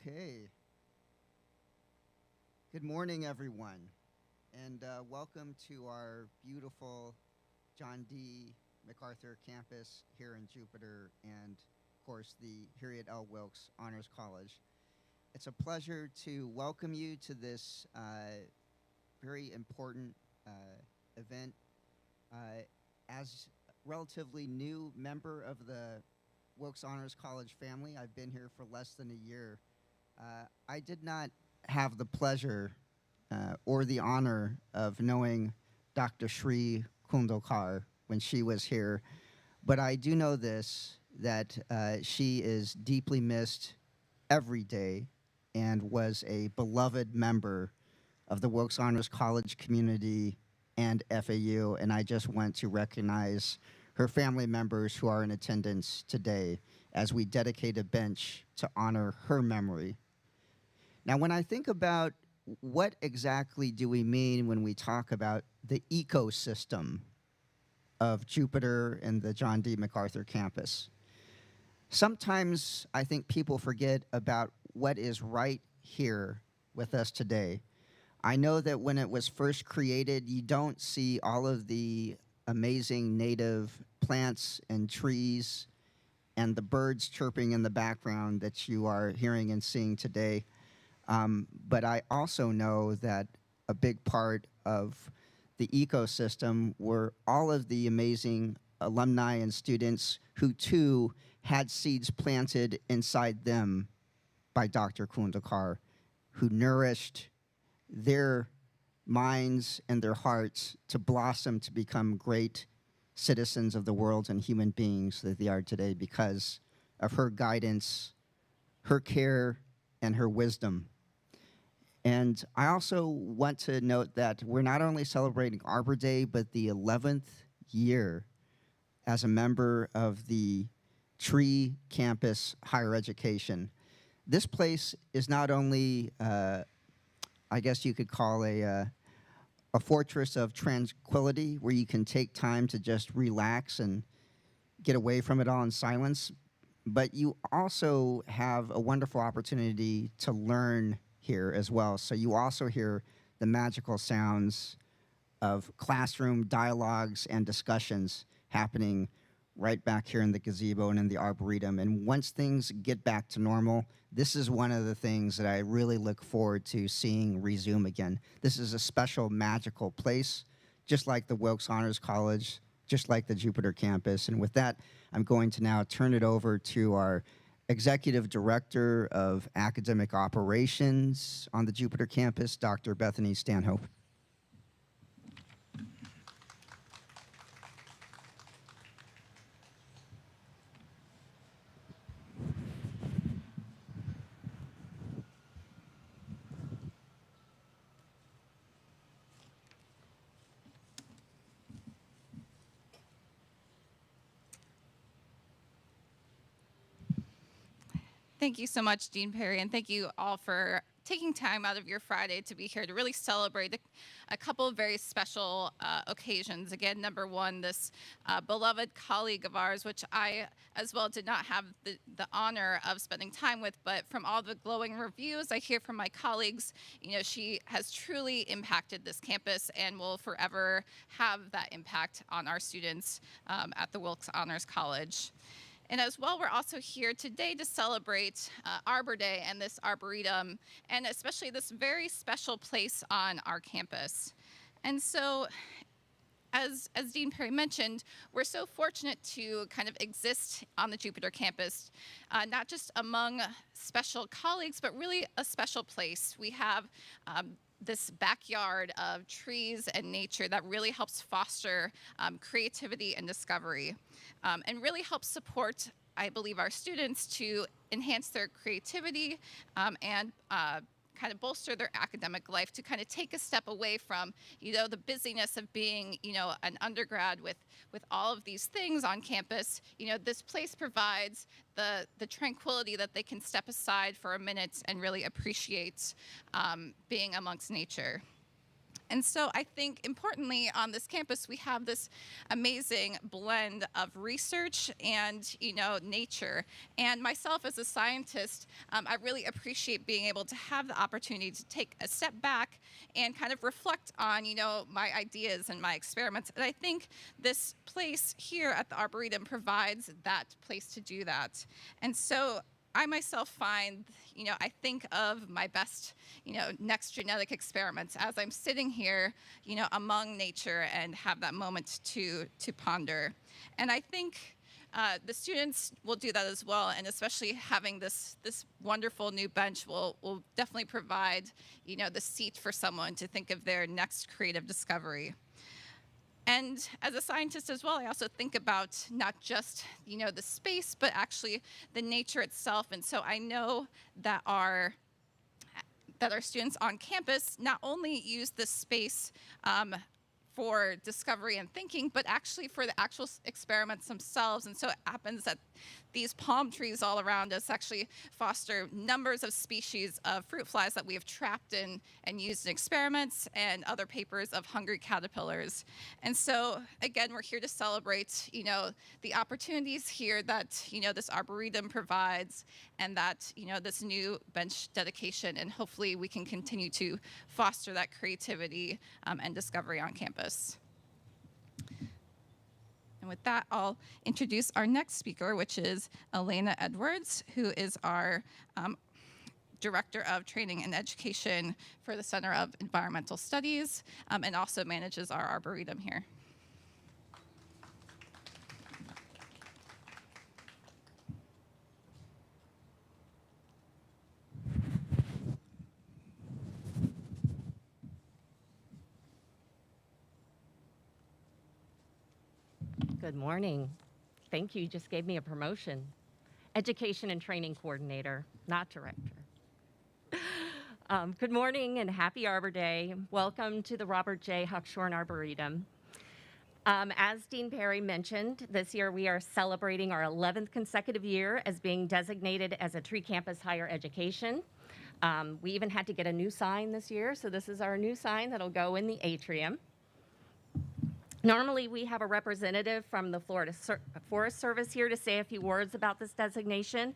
Okay. Good morning, everyone, and welcome to our beautiful John D. MacArthur campus here in Jupiter and, of course, the Harriet L. Wilkes Honors College. It's a pleasure to welcome you to this very important event. As a relatively new member of the Wilkes Honors College family, I've been here for less than a year. I did not have the pleasure or the honor of knowing Dr. Shri Kundalkar when she was here, but I do know this, that she is deeply missed every day and was a beloved member of the Wilkes Honors College community and FAU, and I just want to recognize her family members who are in attendance today as we dedicate a bench to honor her memory. Now, when I think about what exactly do we mean when we talk about the ecosystem of Jupiter and the John D. MacArthur campus, sometimes I think people forget about what is right here with us today. I know that when it was first created, you don't see all of the amazing native plants and trees and the birds chirping in the background that you are hearing and seeing today. But I also know that a big part of the ecosystem were all of the amazing alumni and students who, too, had seeds planted inside them by Dr. Kundalkar, who nourished their minds and their hearts to blossom to become great citizens of the world and human beings that they are today because of her guidance, her care, and her wisdom. And I also want to note that we're not only celebrating Arbor Day, but the 11th year as a member of the Tree Campus Higher Education. This place is not only, I guess you could call a fortress of tranquility where you can take time to just relax and get away from it all in silence, but you also have a wonderful opportunity to learn here as well. So you also hear the magical sounds of classroom dialogues and discussions happening right back here in the gazebo and in the Arboretum. And once things get back to normal, this is one of the things that I really look forward to seeing resume again. This is a special, magical place, just like the Wilkes Honors College, just like the Jupiter campus. And with that, I'm going to now turn it over to our Executive Director of Academic Operations on the Jupiter campus, Dr. Bethany Stanhope. Thank you so much, Dean Perry, and thank you all for taking time out of your Friday to be here to really celebrate a couple of very special occasions. Again, number one, this beloved colleague of ours, which I as well did not have the honor of spending time with, but from all the glowing reviews I hear from my colleagues, you know, she has truly impacted this campus and will forever have that impact on our students at the Wilkes Honors College. And as well, we're also here today to celebrate Arbor Day and this Arboretum, and especially this very special place on our campus. And so, as Dean Perry mentioned, we're so fortunate to kind of exist on the Jupiter campus, not just among special colleagues, but really a special place. We have this backyard of trees and nature that really helps foster creativity and discovery, and really helps support, I believe, our students to enhance their creativity and kind of bolster their academic life, to kind of take a step away from, you know, the busyness of being, you know, an undergrad with all of these things on campus. You know, this place provides the tranquility that they can step aside for a minute and really appreciate being amongst nature. And so I think importantly on this campus, we have this amazing blend of research and, nature. And myself as a scientist, I really appreciate being able to have the opportunity to take a step back and kind of reflect on, my ideas and my experiments. And I think this place here at the Arboretum provides that place to do that. And so I myself find, I think of my best, next genetic experiments as I'm sitting here, among nature and have that moment to ponder. And I think the students will do that as well, and especially having this wonderful new bench will definitely provide, the seat for someone to think of their next creative discovery. And as a scientist as well, I also think about not just, the space, but actually the nature itself. And so I know that our students on campus not only use this space for discovery and thinking, but actually for the actual experiments themselves. And so it happens that these palm trees all around us actually foster numbers of species of fruit flies that we have trapped in and used in experiments, and other papers of hungry caterpillars. And so again, we're here to celebrate, the opportunities here that, this Arboretum provides, and that, this new bench dedication, and hopefully we can continue to foster that creativity and discovery on campus. And with that, I'll introduce our next speaker, which is Elena Edwards, who is our Director of Training and Education for the Center of Environmental Studies, and also manages our Arboretum here. Good morning. Thank you. You just gave me a promotion. Education and Training Coordinator, not Director. Good morning and happy Arbor Day. Welcome to the Robert J. Huckshorn Arboretum. As Dean Perry mentioned, this year we are celebrating our 11th consecutive year as being designated as a tree campus higher education. We even had to get a new sign this year, so this is our new sign that'll go in the atrium. Normally, we have a representative from the Florida Forest Service here to say a few words about this designation,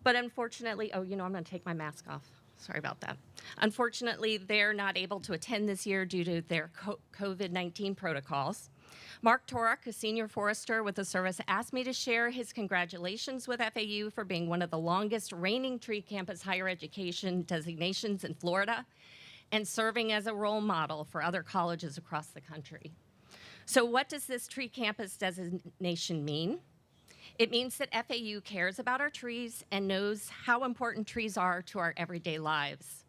but unfortunately, I'm going to take my mask off. Sorry about that. Unfortunately, they're not able to attend this year due to their COVID-19 protocols. Mark Torak, a senior forester with the service, asked me to share his congratulations with FAU for being one of the longest reigning tree campus higher education designations in Florida and serving as a role model for other colleges across the country. So what does this tree campus designation mean? It means that FAU cares about our trees and knows how important trees are to our everyday lives.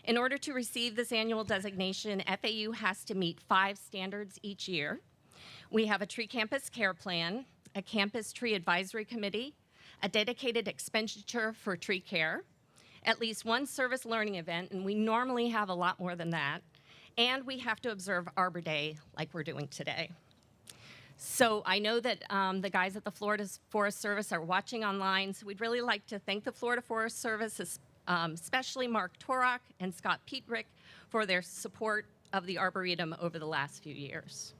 In order to receive this annual designation, FAU has to meet 5 standards each year. We have a tree campus care plan, a campus tree advisory committee, a dedicated expenditure for tree care, at least 1 service learning event, and we normally have a lot more than that, and we have to observe Arbor Day like we're doing today. So I know that the guys at the Florida Forest Service are watching online, so we'd really like to thank the Florida Forest Service, especially Mark Torak and Scott Petrick, for their support of the Arboretum over the last few years.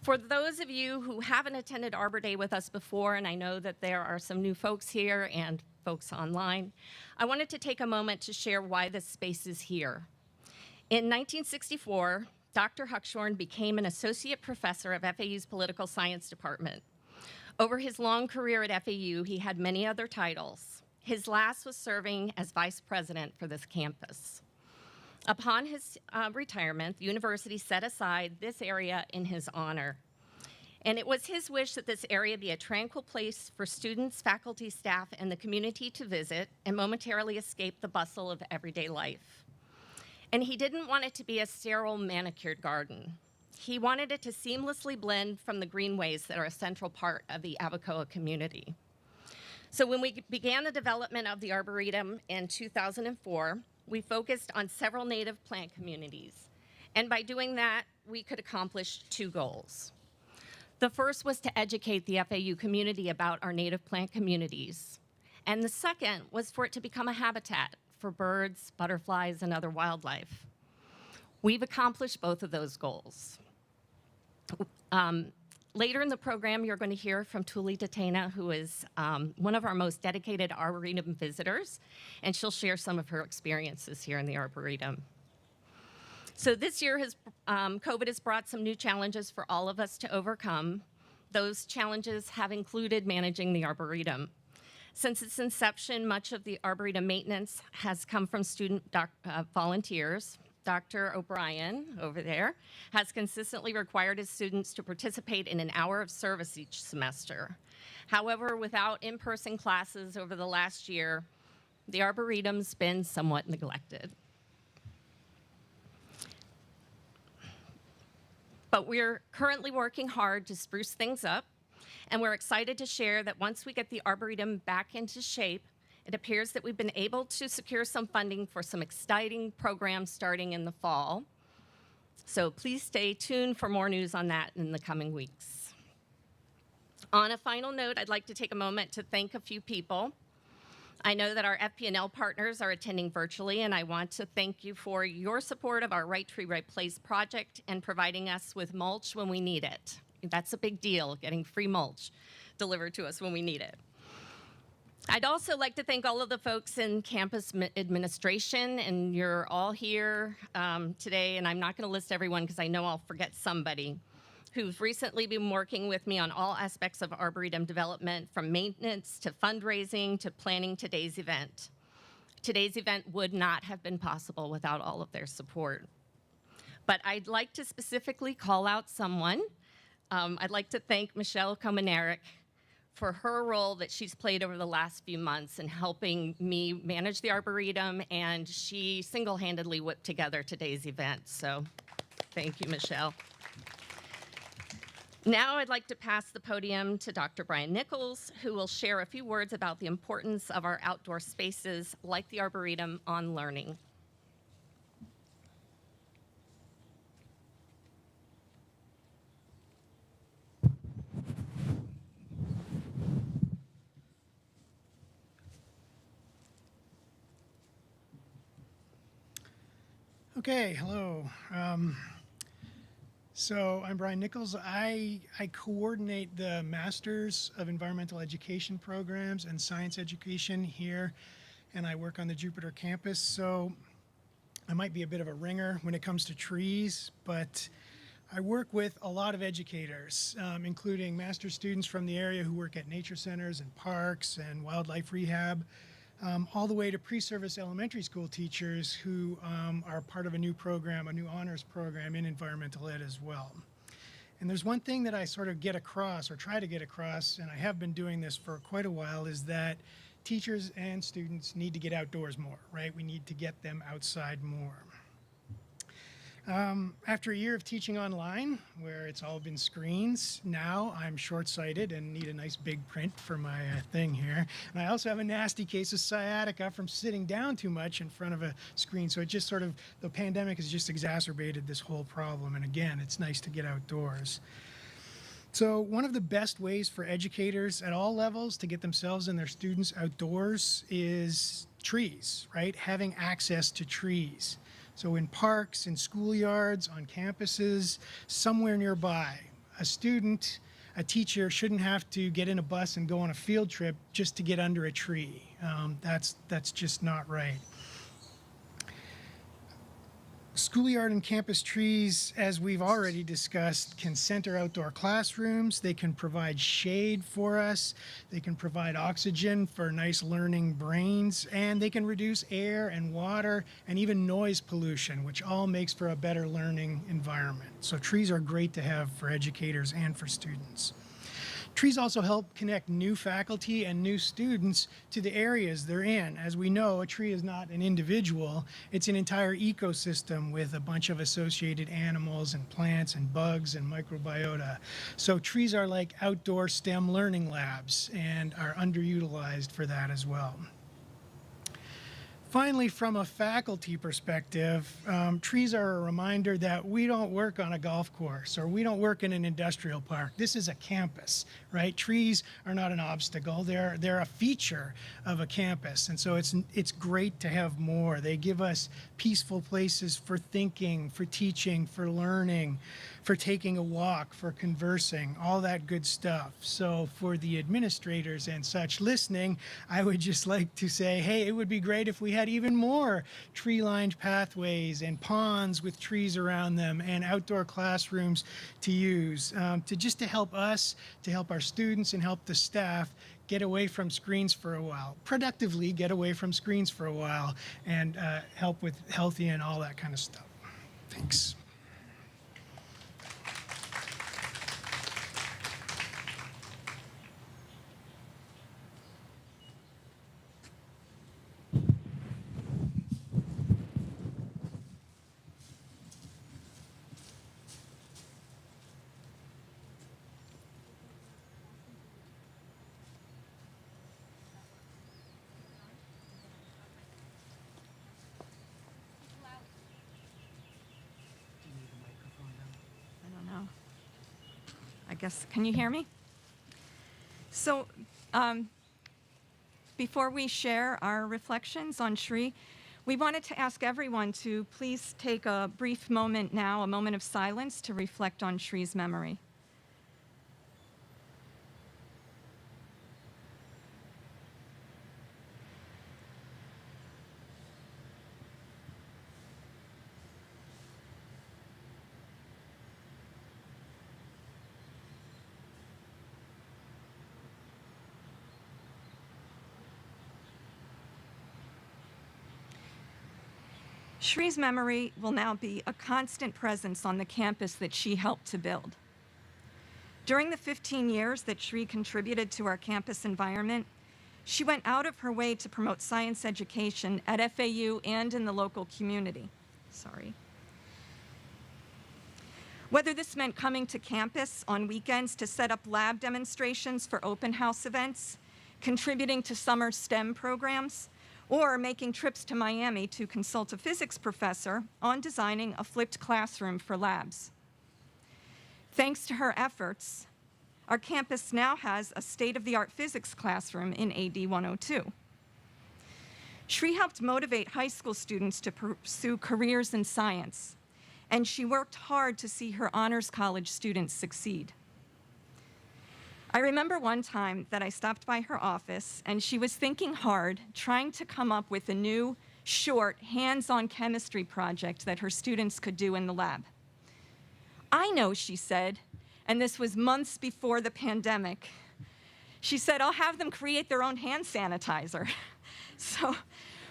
For those of you who haven't attended Arbor Day with us before, and I know that there are some new folks here and folks online, I wanted to take a moment to share why this space is here. In 1964, Dr. Huckshorn became an associate professor of FAU's political science department. Over his long career at FAU, he had many other titles. His last was serving as vice president for this campus. Upon his retirement, the university set aside this area in his honor. And it was his wish that this area be a tranquil place for students, faculty, staff, and the community to visit and momentarily escape the bustle of everyday life. And he didn't want it to be a sterile, manicured garden. He wanted it to seamlessly blend from the greenways that are a central part of the Abacoa community. So when we began the development of the Arboretum in 2004, we focused on several native plant communities. And by doing that, we could accomplish 2 goals. The first was to educate the FAU community about our native plant communities. And the second was for it to become a habitat for birds, butterflies, and other wildlife. We've accomplished both of those goals. Later in the program, you're going to hear from Tuli Tatena, who is one of our most dedicated Arboretum visitors, and she'll share some of her experiences here in the Arboretum. So this year, COVID has brought some new challenges for all of us to overcome. Those challenges have included managing the Arboretum. Since its inception, much of the Arboretum maintenance has come from student volunteers. Dr. O'Brien, over there, has consistently required his students to participate in an hour of service each semester. However, without in-person classes over the last year, the Arboretum's been somewhat neglected. But we're currently working hard to spruce things up, and we're excited to share that once we get the Arboretum back into shape, it appears that we've been able to secure some funding for some exciting programs starting in the fall. So please stay tuned for more news on that in the coming weeks. On a final note, I'd like to take a moment to thank a few people. I know that our FP&L partners are attending virtually, and I want to thank you for your support of our Right Tree, Right Place project and providing us with mulch when we need it. That's a big deal, getting free mulch delivered to us when we need it. I'd also like to thank all of the folks in campus administration, and you're all here today, and I'm not going to list everyone because I know I'll forget somebody, who've recently been working with me on all aspects of Arboretum development, from maintenance to fundraising to planning today's event. Today's event would not have been possible without all of their support. But I'd like to specifically call out someone. I'd like to thank Michelle Komanarek for her role that she's played over the last few months in helping me manage the Arboretum, and she single-handedly whipped together today's event. So thank you, Michelle. Now I'd like to pass the podium to Dr. Brian Nichols, who will share a few words about the importance of our outdoor spaces like the Arboretum on learning. Okay, hello. So I'm Brian Nichols. I coordinate the Masters of Environmental Education programs and Science Education here, and I work on the Jupiter campus. So I might be a bit of a ringer when it comes to trees, but I work with a lot of educators, including master's students from the area who work at nature centers and parks and wildlife rehab, all the way to pre-service elementary school teachers who are part of a new program, a new honors program in environmental ed as well. And there's one thing that I sort of get across, or try to get across, and I have been doing this for quite a while, is that teachers and students need to get outdoors more, right? We need to get them outside more. After a year of teaching online, where it's all been screens, now I'm short-sighted and need a nice big print for my thing here. And I also have a nasty case of sciatica from sitting down too much in front of a screen. So it just sort of, the pandemic has just exacerbated this whole problem. And again, it's nice to get outdoors. So one of the best ways for educators at all levels to get themselves and their students outdoors is trees, right? Having access to trees. So in parks, in schoolyards, on campuses, somewhere nearby, a student, a teacher shouldn't have to get in a bus and go on a field trip just to get under a tree. That's just not right. Schoolyard and campus trees, as we've already discussed, can center outdoor classrooms. They can provide shade for us. They can provide oxygen for nice learning brains, and they can reduce air and water and even noise pollution, which all makes for a better learning environment. So trees are great to have for educators and for students. Trees also help connect new faculty and new students to the areas they're in. As we know, a tree is not an individual, it's an entire ecosystem with a bunch of associated animals and plants and bugs and microbiota. So trees are like outdoor STEM learning labs and are underutilized for that as well. Finally, from a faculty perspective, trees are a reminder that we don't work on a golf course or we don't work in an industrial park. This is a campus, right? Trees are not an obstacle. They're a feature of a campus. And so it's great to have more. They give us peaceful places for thinking, for teaching, for learning, for taking a walk, for conversing, all that good stuff. So for the administrators and such listening, I would just like to say, hey, it would be great if we had even more tree-lined pathways and ponds with trees around them and outdoor classrooms to use, to help us, to help our students and help the staff get away from screens for a while, productively get away from screens for a while, and help with healthy and all that kind of stuff. Thanks. I don't know. I guess, can you hear me? So, before we share our reflections on Shri, we wanted to ask everyone to please take a brief moment now, a moment of silence to reflect on Shri's memory. Shri's memory will now be a constant presence on the campus that she helped to build. During the 15 years that Shri contributed to our campus environment, she went out of her way to promote science education at FAU and in the local community. Whether this meant coming to campus on weekends to set up lab demonstrations for open house events, contributing to summer STEM programs, or making trips to Miami to consult a physics professor on designing a flipped classroom for labs. Thanks to her efforts, our campus now has a state-of-the-art physics classroom in AD 102. Shri helped motivate high school students to pursue careers in science, and she worked hard to see her honors college students succeed. I remember one time that I stopped by her office and she was thinking hard, trying to come up with a new, short, hands-on chemistry project that her students could do in the lab. I know, she said, and this was months before the pandemic. She said, I'll have them create their own hand sanitizer. So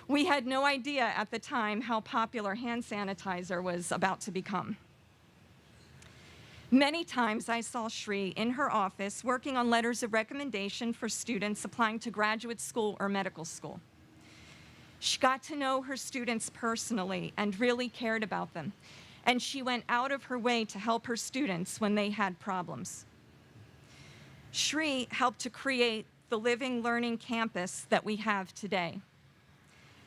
we had no idea at the time how popular hand sanitizer was about to become. Many times I saw Shri in her office working on letters of recommendation for students applying to graduate school or medical school. She got to know her students personally and really cared about them, and she went out of her way to help her students when they had problems. Shri helped to create the living, learning campus that we have today.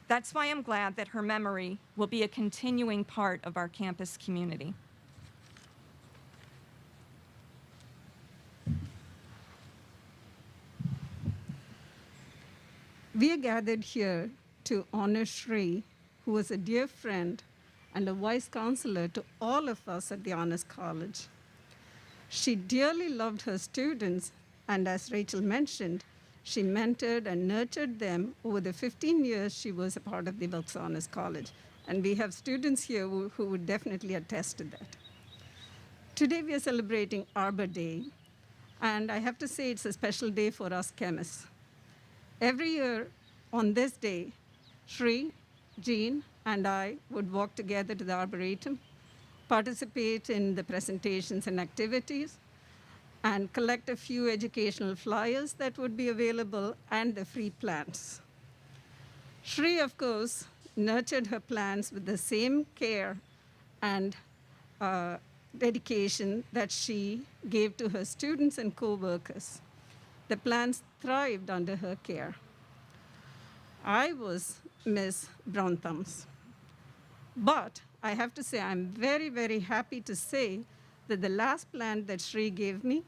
That's why I'm glad that her memory will be a continuing part of our campus community. We are gathered here to honor Shri, who was a dear friend and a wise counselor to all of us at the Honors College. She dearly loved her students, and as Rachel mentioned, she mentored and nurtured them over the 15 years she was a part of the Wilkes Honors College. And we have students here who would definitely attest to that. Today we are celebrating Arbor Day, and I have to say it's a special day for us chemists. Every year on this day, Shri, Jean, and I would walk together to the Arboretum, participate in the presentations and activities, and collect a few educational flyers that would be available and the free plants. Shri, of course, nurtured her plants with the same care and dedication that she gave to her students and co-workers. The plants thrived under her care. I was Miss Brown Thumbs. But I have to say, I'm very, very happy to say that the last plant that Shri gave me,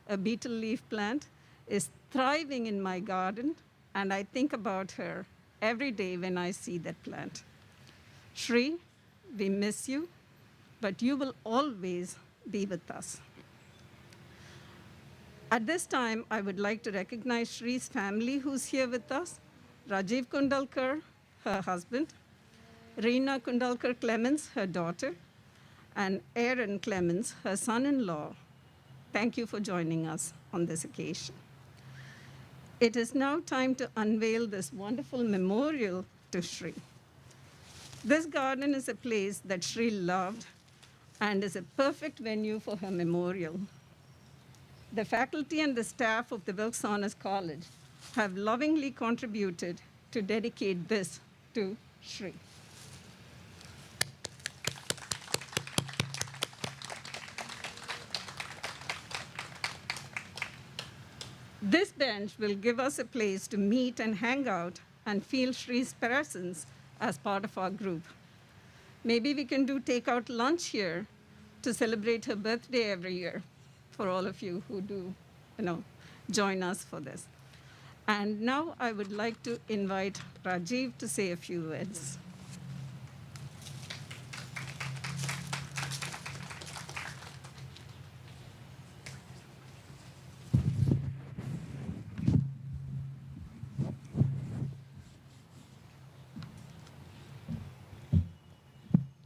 a beetle leaf plant, is thriving in my garden, and I think about her every day when I see that plant. Shri, we miss you, but you will always be with us. At this time, I would like to recognize Shri's family who's here with us. Rajiv Kundalkar, her husband, Reena Kundalkar Clemens, her daughter, and Aaron Clemens, her son-in-law. Thank you for joining us on this occasion. It is now time to unveil this wonderful memorial to Shri. This garden is a place that Shri loved and is a perfect venue for her memorial. The faculty and the staff of the Wilkes Honors College have lovingly contributed to dedicate this to Shri. This bench will give us a place to meet and hang out and feel Shri's presence as part of our group. Maybe we can do takeout lunch here to celebrate her birthday every year for all of you who do, join us for this. And now I would like to invite Rajiv to say a few words.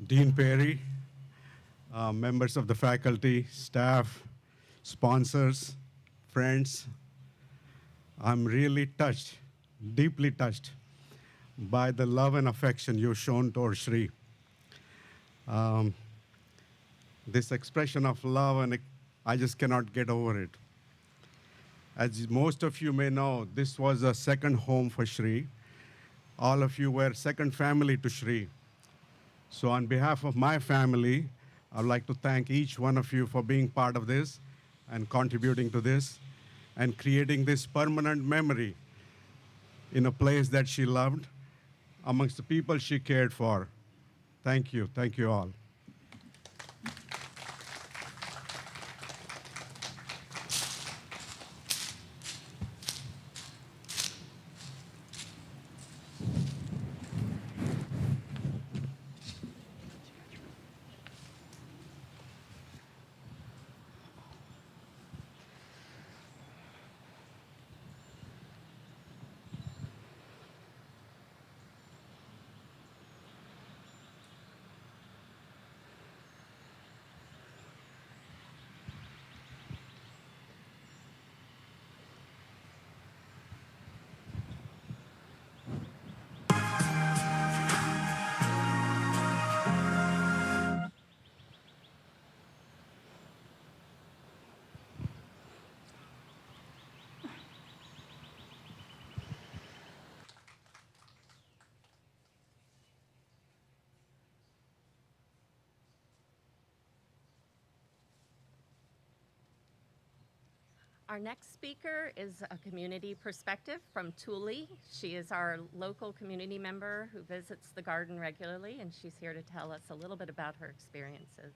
Dean Perry, members of the faculty, staff, sponsors, friends, I'm really touched, deeply touched by the love and affection you've shown towards Shri. This expression of love, and I just cannot get over it. As most of you may know, this was a second home for Shri. All of you were second family to Shri. So on behalf of my family, I'd like to thank each one of you for being part of this and contributing to this and creating this permanent memory in a place that she loved, amongst the people she cared for. Thank you all. Our next speaker is a community perspective from Thule. She is our local community member who visits the garden regularly, and she's here to tell us a little bit about her experiences.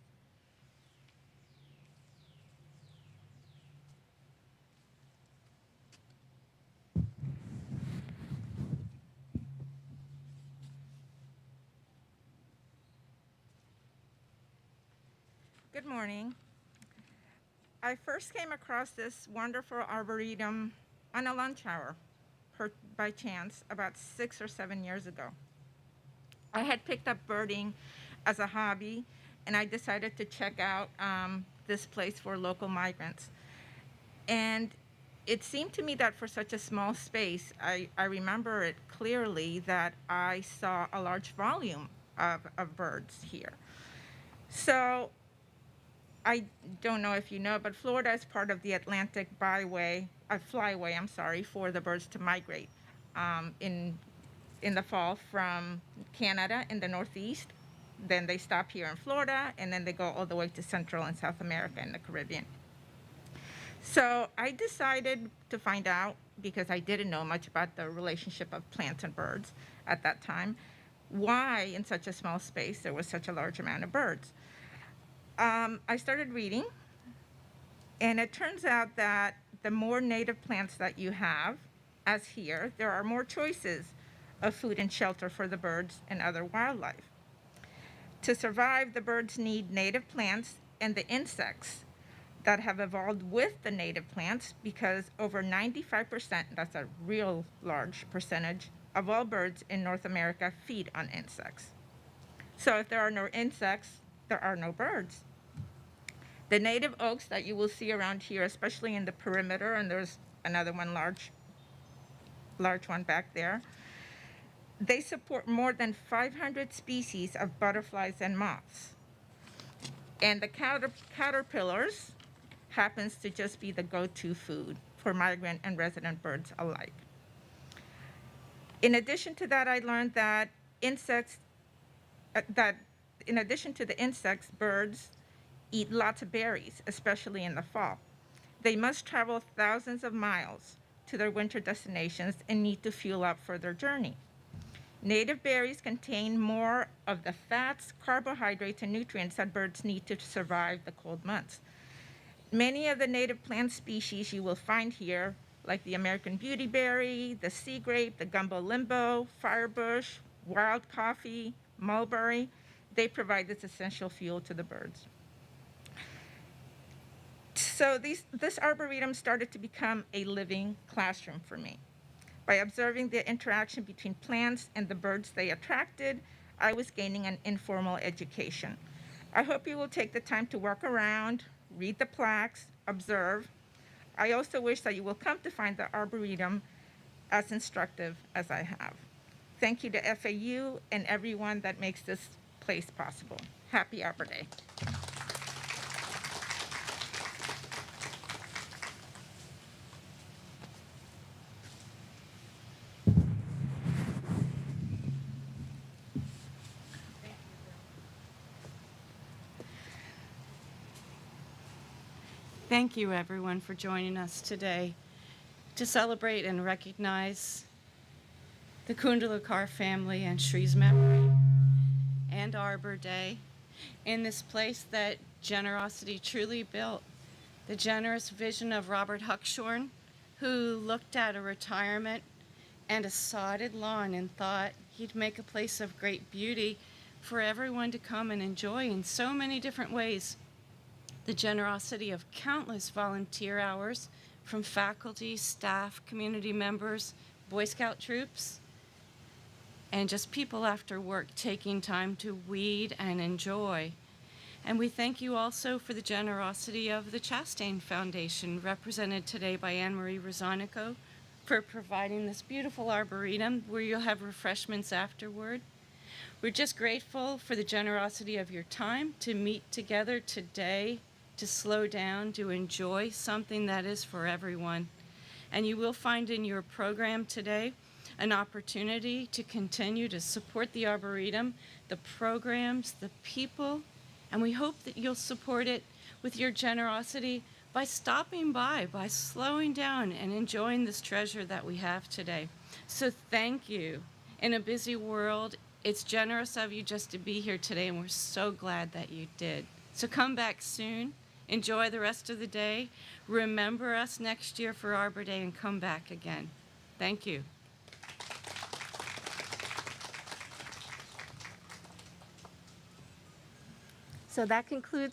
Good morning. I first came across this wonderful arboretum on a lunch hour by chance about 6 or 7 years ago. I had picked up birding as a hobby, and I decided to check out this place for local migrants. And it seemed to me that for such a small space, I remember it clearly that I saw a large volume of birds here. So I don't know if you know, but Florida is part of the Atlantic flyway, for the birds to migrate in the fall from Canada in the Northeast. Then they stop here in Florida, and then they go all the way to Central and South America and the Caribbean. So I decided to find out because I didn't know much about the relationship of plants and birds at that time, why in such a small space there was such a large amount of birds. I started reading, and it turns out that the more native plants that you have, as here, there are more choices of food and shelter for the birds and other wildlife. To survive, the birds need native plants and the insects that have evolved with the native plants, because over 95%, that's a real large percentage, of all birds in North America feed on insects. So if there are no insects, there are no birds. The native oaks that you will see around here, especially in the perimeter, and there's another one large one back there, they support more than 500 species of butterflies and moths. And the caterpillars happens to just be the go-to food for migrant and resident birds alike. In addition to that, I learned that in addition to the insects, birds eat lots of berries, especially in the fall. They must travel thousands of miles to their winter destinations and need to fuel up for their journey. Native berries contain more of the fats, carbohydrates, and nutrients that birds need to survive the cold months. Many of the native plant species you will find here, like the American beautyberry, the sea grape, the gumbo limbo, firebush, wild coffee, mulberry, they provide this essential fuel to the birds. So this arboretum started to become a living classroom for me. By observing the interaction between plants and the birds they attracted, I was gaining an informal education. I hope you will take the time to walk around, read the plaques, observe. I also wish that you will come to find the Arboretum as instructive as I have. Thank you to FAU and everyone that makes this place possible. Happy Arbor Day. Thank you, everyone, for joining us today to celebrate and recognize the Kundalakar family and Shree's memory and Arbor Day in this place that generosity truly built. The generous vision of Robert Huckshorn, who looked at a retirement and a sodded lawn and thought he'd make a place of great beauty for everyone to come and enjoy in so many different ways. The generosity of countless volunteer hours from faculty, staff, community members, Boy Scout troops, and just people after work taking time to weed and enjoy. And we thank you also for the generosity of the Chastain Foundation, represented today by Anne-Marie Rosanico, for providing this beautiful arboretum where you'll have refreshments afterward. We're just grateful for the generosity of your time to meet together today, to slow down, to enjoy something that is for everyone. And you will find in your program today an opportunity to continue to support the Arboretum, the programs, the people, and we hope that you'll support it with your generosity by stopping by slowing down and enjoying this treasure that we have today. So thank you. In a busy world, it's generous of you just to be here today, and we're so glad that you did. So come back soon. Enjoy the rest of the day. Remember us next year for Arbor Day and come back again. Thank you. So that concludes